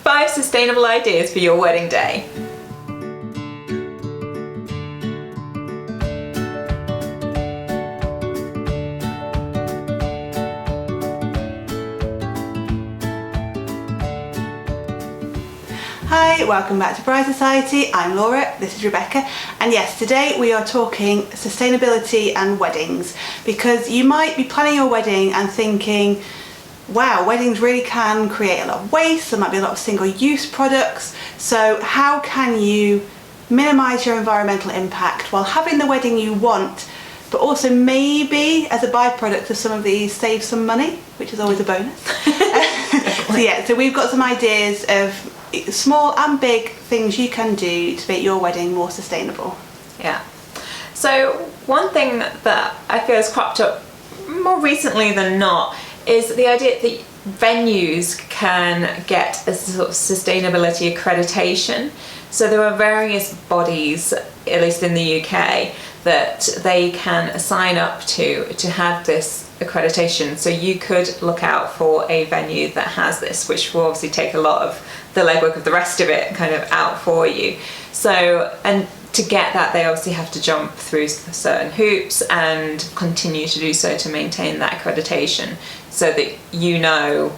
5 sustainable ideas for your wedding day. Hi, welcome back to Bride Society. I'm Laura, this is Rebecca, and yes, today we are talking sustainability and weddings, because you might be planning your wedding and thinking, wow, weddings really can create a lot of waste, there might be a lot of single-use products, so how can you minimise your environmental impact while having the wedding you want, but also maybe as a byproduct of some of these save some money, which is always a bonus. So we've got some ideas of small and big things you can do to make your wedding more sustainable. Yeah. So one thing that I feel has cropped up more recently than not is the idea that venues can get a sort of sustainability accreditation. So there are various bodies, at least in the UK, that they can sign up to have this accreditation. So you could look out for a venue that has this, which will obviously take a lot of the legwork of the rest of it kind of out for you. So, and to get that, they obviously have to jump through certain hoops and continue to do so to maintain that accreditation, so that you know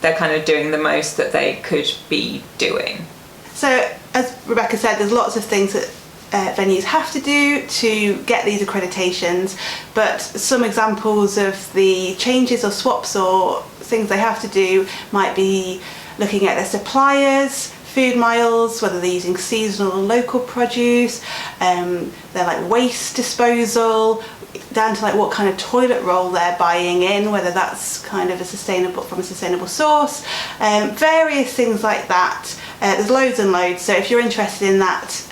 they're kind of doing the most that they could be doing. So as Rebecca said, there's lots of things that venues have to do to get these accreditations, but some examples of the changes or swaps or things they have to do might be looking at their suppliers, food miles, whether they're using seasonal or local produce, their like waste disposal, down to like what kind of toilet roll they're buying in, whether that's kind of from a sustainable source, various things like that. There's loads and loads, so if you're interested in that,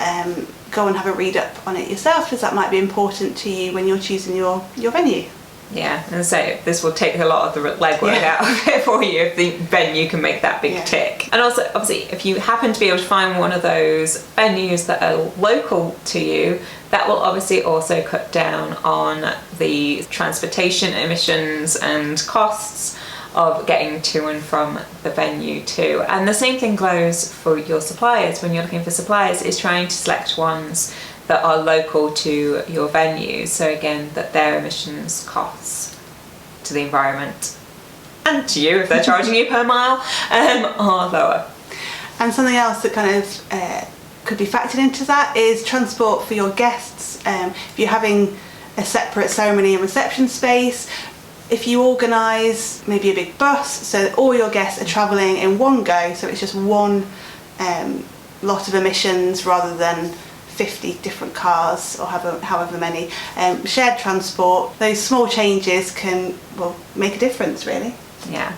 go and have a read up on it yourself, because that might be important to you when you're choosing your venue. Yeah, and so this will take a lot of the legwork out of it for you if the venue can make that big tick. And also, obviously, if you happen to be able to find one of those venues that are local to you, that will obviously also cut down on the transportation emissions and costs of getting to and from the venue too. And the same thing goes for your suppliers. When you're looking for suppliers, is trying to select ones that are local to your venue, so again that their emissions costs to the environment and to you if they're charging you per mile are lower. And something else that kind of could be factored into that is transport for your guests. If you're having a separate ceremony and reception space, if you organise maybe a big bus so that all your guests are travelling in one go, so it's just one lot of emissions rather than 50 different cars or however many, shared transport, those small changes can make a difference really. Yeah.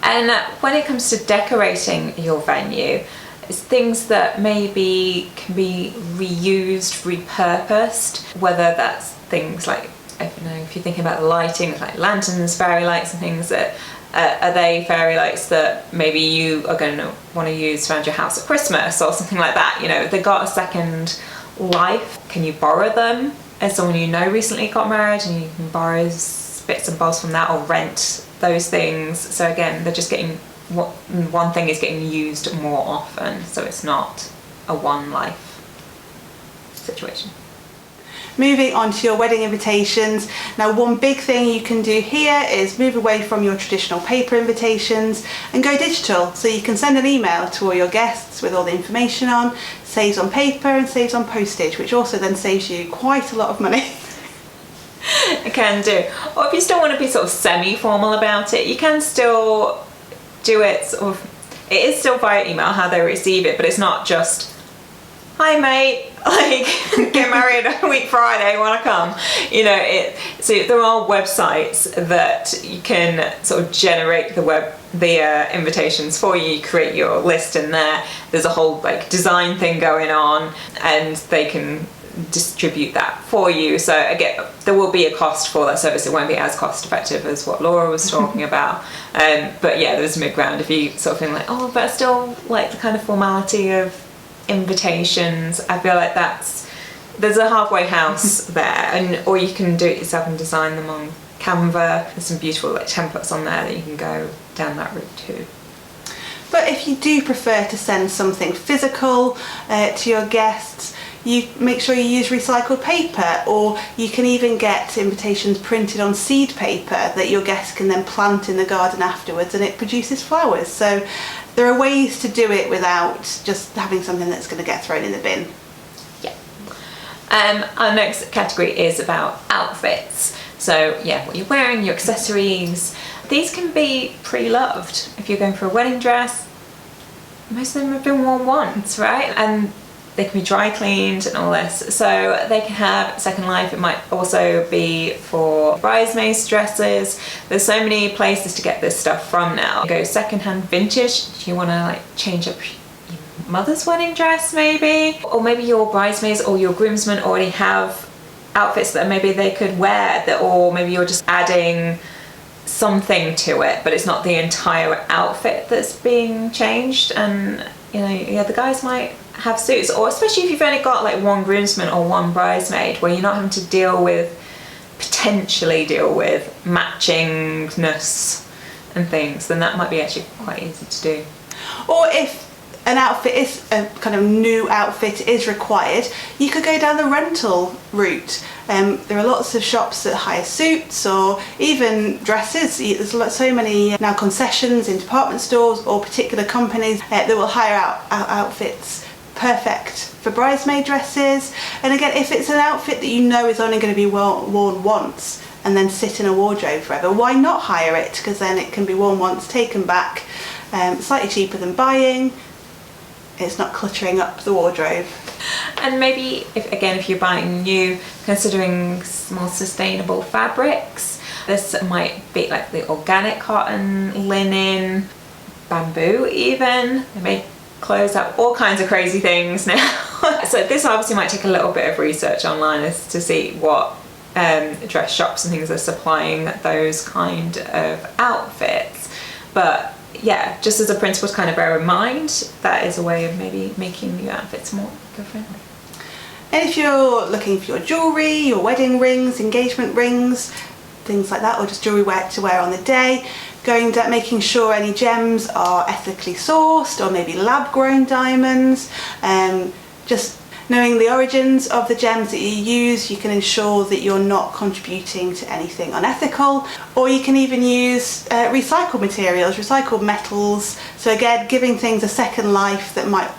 And when it comes to decorating your venue, it's things that maybe can be reused, repurposed, whether that's things like, I don't know, if you're thinking about the lighting, like lanterns, fairy lights and things, that are they fairy lights that maybe you are going to want to use around your house at Christmas or something like that? You know, they got a second life. Can you borrow them? As someone you know recently got married, and you can borrow bits and bobs from that or rent those things. So again, they're just getting, one thing is getting used more often, so it's not a one life situation. Moving on to your wedding invitations. Now, one big thing you can do here is move away from your traditional paper invitations and go digital. So you can send an email to all your guests with all the information on, saves on paper and saves on postage, which also then saves you quite a lot of money. It can do. Or if you still want to be sort of semi-formal about it, you can still do it sort of, it is still via email how they receive it, but it's not just, hi mate, like get married a week Friday, wanna come? You know, so there are websites that you can sort of generate the invitations for you. You create your list in there. There's a whole like design thing going on, and they can distribute that for you. So again, there will be a cost for that service. It won't be as cost effective as what Laura was talking about. But yeah, there's a mid-ground if you sort of feel like, oh, but I still like the kind of formality of invitations. I feel like there's a halfway house there, or you can do it yourself and design them on Canva. There's some beautiful like templates on there that you can go down that route too. But if you do prefer to send something physical to your guests, you make sure you use recycled paper, or you can even get invitations printed on seed paper that your guests can then plant in the garden afterwards, and it produces flowers. So there are ways to do it without just having something that's going to get thrown in the bin. Yeah. Our next category is about outfits. So yeah, what you're wearing, your accessories. These can be pre-loved. If you're going for a wedding dress, most of them have been worn once, right? And they can be dry cleaned and all this, so they can have second life. It might also be for bridesmaids' dresses. There's so many places to get this stuff from now. You go secondhand vintage. Do you want to like change up your mother's wedding dress maybe? Or maybe your bridesmaids or your groomsmen already have outfits that maybe they could wear, that, or maybe you're just adding something to it, but it's not the entire outfit that's being changed. And you know, yeah, the guys might have suits, or especially if you've only got like one groomsman or one bridesmaid, where you're not having to potentially deal with matchingness and things, then that might be actually quite easy to do. Or if an outfit is a kind of new outfit is required, you could go down the rental route. There are lots of shops that hire suits or even dresses. There's so many now concessions in department stores or particular companies that will hire out outfits perfect for bridesmaid dresses. And again, if it's an outfit that you know is only going to be worn once and then sit in a wardrobe forever, why not hire it? Because then it can be worn once, taken back, slightly cheaper than buying. It's not cluttering up the wardrobe. And maybe if you're buying new, considering more sustainable fabrics, this might be like the organic cotton, linen, bamboo even. They make clothes out all kinds of crazy things now. So this obviously might take a little bit of research online as to see what dress shops and things are supplying those kind of outfits. But yeah, just as a principle to kind of bear in mind, that is a way of maybe making your outfits more eco-friendly. And if you're looking for your jewellery, your wedding rings, engagement rings, things like that, or just jewellery to wear on the day, making sure any gems are ethically sourced, or maybe lab-grown diamonds. Just knowing the origins of the gems that you use, you can ensure that you're not contributing to anything unethical. Or you can even use recycled materials, recycled metals. So again, giving things a second life that might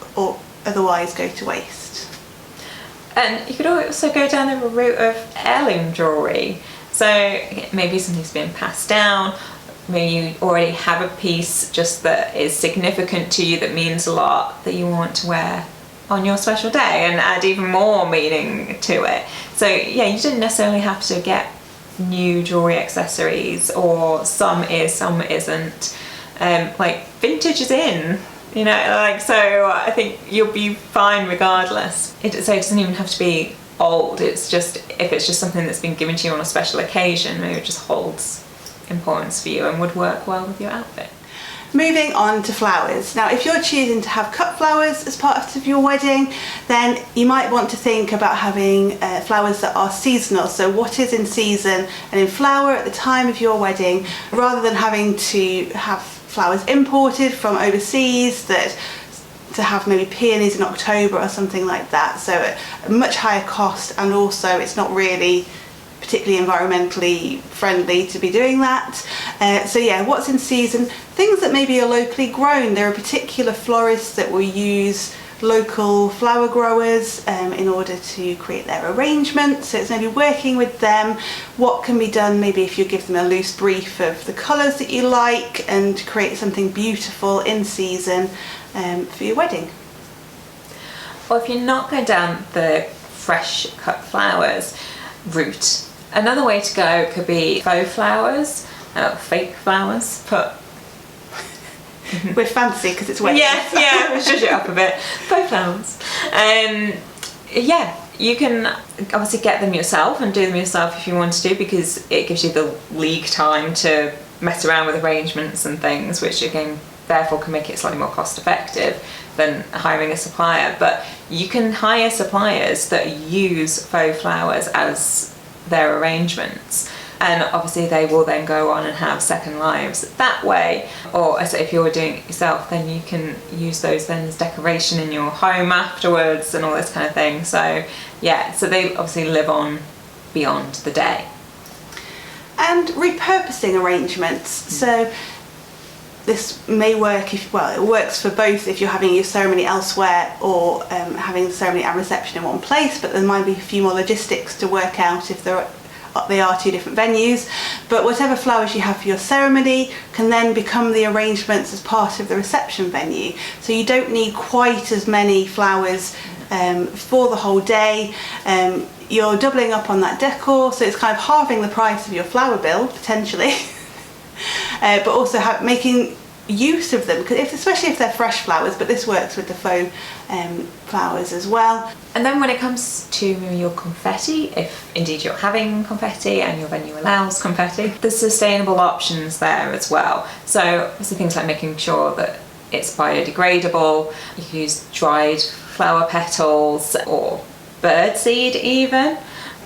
otherwise go to waste. And you could also go down the route of heirloom jewellery. So maybe something's been passed down, maybe you already have a piece just that is significant to you, that means a lot, that you want to wear on your special day and add even more meaning to it. So yeah, you didn't necessarily have to get new jewellery accessories, or some is, some isn't. Like vintage is in, you know, like, so I think you'll be fine regardless. So it doesn't even have to be old. It's just, if it's just something that's been given to you on a special occasion, maybe it just holds importance for you and would work well with your outfit. Moving on to flowers. Now, if you're choosing to have cut flowers as part of your wedding, then you might want to think about having flowers that are seasonal. So what is in season and in flower at the time of your wedding, rather than having to have flowers imported from overseas to have maybe peonies in October or something like that. So a much higher cost, and also it's not really particularly environmentally friendly to be doing that. So yeah, what's in season, things that maybe are locally grown. There are particular florists that will use local flower growers in order to create their arrangements. So it's maybe working with them, what can be done maybe if you give them a loose brief of the colours that you like, and create something beautiful in season for your wedding. Or if you're not going down the fresh cut flowers route, another way to go could be faux flowers, fake flowers, but we're fancy because it's wedding. Yeah, we'll zhuzh it up a bit. Faux flowers. Yeah, you can obviously get them yourself and do them yourself if you want to, because it gives you the lead time to mess around with arrangements and things, which again therefore can make it slightly more cost effective than hiring a supplier. But you can hire suppliers that use faux flowers as their arrangements, and obviously they will then go on and have second lives that way. Or so if you're doing it yourself, then you can use those then as decoration in your home afterwards and all this kind of thing. So yeah, so they obviously live on beyond the day. And repurposing arrangements. So this may work if, well, it works for both if you're having your ceremony elsewhere or having the ceremony and reception in one place, but there might be a few more logistics to work out if they are two different venues. But whatever flowers you have for your ceremony can then become the arrangements as part of the reception venue. So you don't need quite as many flowers for the whole day. You're doubling up on that decor, so it's kind of halving the price of your flower bill potentially. But also making use of them, because especially if they're fresh flowers, but this works with the faux flowers as well. And then when it comes to your confetti, if indeed you're having confetti and your venue allows confetti, there's sustainable options there as well. So obviously things like making sure that it's biodegradable. You can use dried flower petals or birdseed even.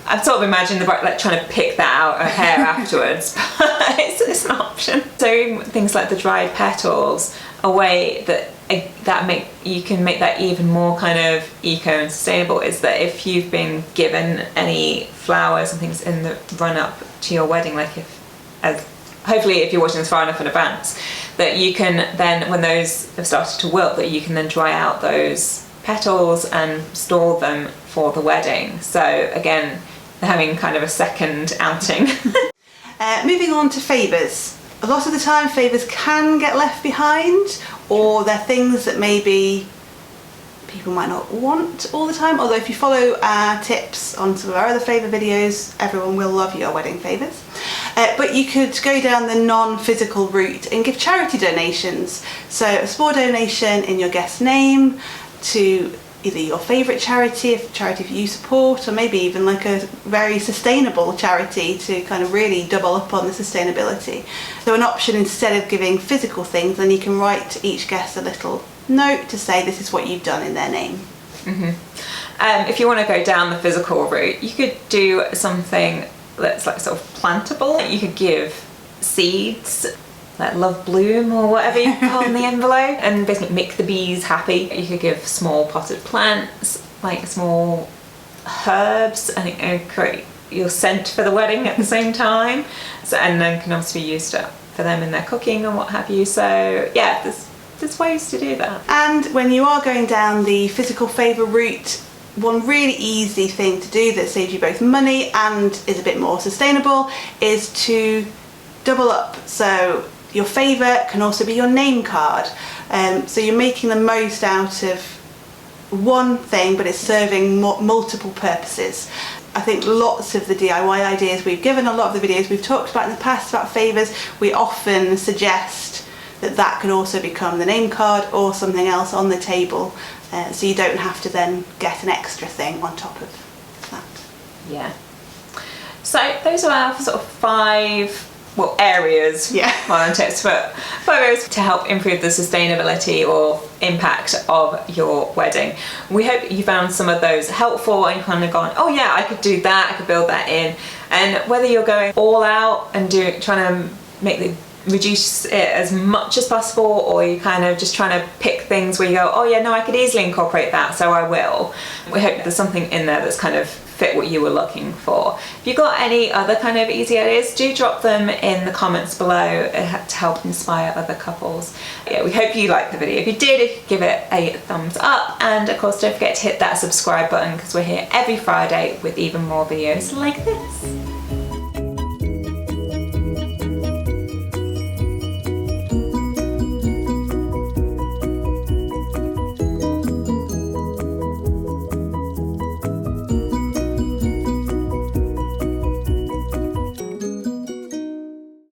I've sort of imagined like trying to pick that out of hair afterwards, but it's an option. So things like the dried petals, a way that you can make that even more kind of eco and sustainable is that if you've been given any flowers and things in the run up to your wedding, like hopefully if you're watching this far enough in advance, that you can then, when those have started to wilt, that you can then dry out those petals and store them for the wedding. So again, having kind of a second outing. Moving on to favours. A lot of the time favours can get left behind, or they're things that maybe people might not want all the time, although if you follow our tips on some of our other favour videos, everyone will love your wedding favours. But you could go down the non-physical route and give charity donations. So a small donation in your guest's name to either your favourite charity, if charity you support, or maybe even like a very sustainable charity to kind of really double up on the sustainability. So an option, instead of giving physical things, then you can write to each guest a little note to say this is what you've done in their name. Mm-hmm. If you want to go down the physical route, you could do something that's like sort of plantable. You could give seeds, like love bloom or whatever you call in the envelope, and basically make the bees happy. You could give small potted plants, like small herbs, I think create your scent for the wedding at the same time. So, and then can also be used up for them in their cooking and what have you. So yeah, there's ways to do that. And when you are going down the physical favour route, one really easy thing to do that saves you both money and is a bit more sustainable is to double up. So your favour can also be your name card. So you're making the most out of one thing, but it's serving multiple purposes. I think lots of the DIY ideas we've given, a lot of the videos we've talked about in the past about favours, we often suggest that could also become the name card or something else on the table, so you don't have to then get an extra thing on top of that. Yeah. So those are our sort of areas, on tips for 5 areas to help improve the sustainability or impact of your wedding. We hope you found some of those helpful and kind of gone, oh yeah, I could do that, I could build that in. And whether you're going all out and trying to reduce it as much as possible, or you kind of just trying to pick things where you go, oh yeah, no, I could easily incorporate that, so I will. We hope there's something in there that's kind of fit what you were looking for. If you've got any other kind of easy ideas, do drop them in the comments below to help inspire other couples. Yeah, we hope you liked the video. If you did, give it a thumbs up, and of course don't forget to hit that subscribe button, because we're here every Friday with even more videos like this.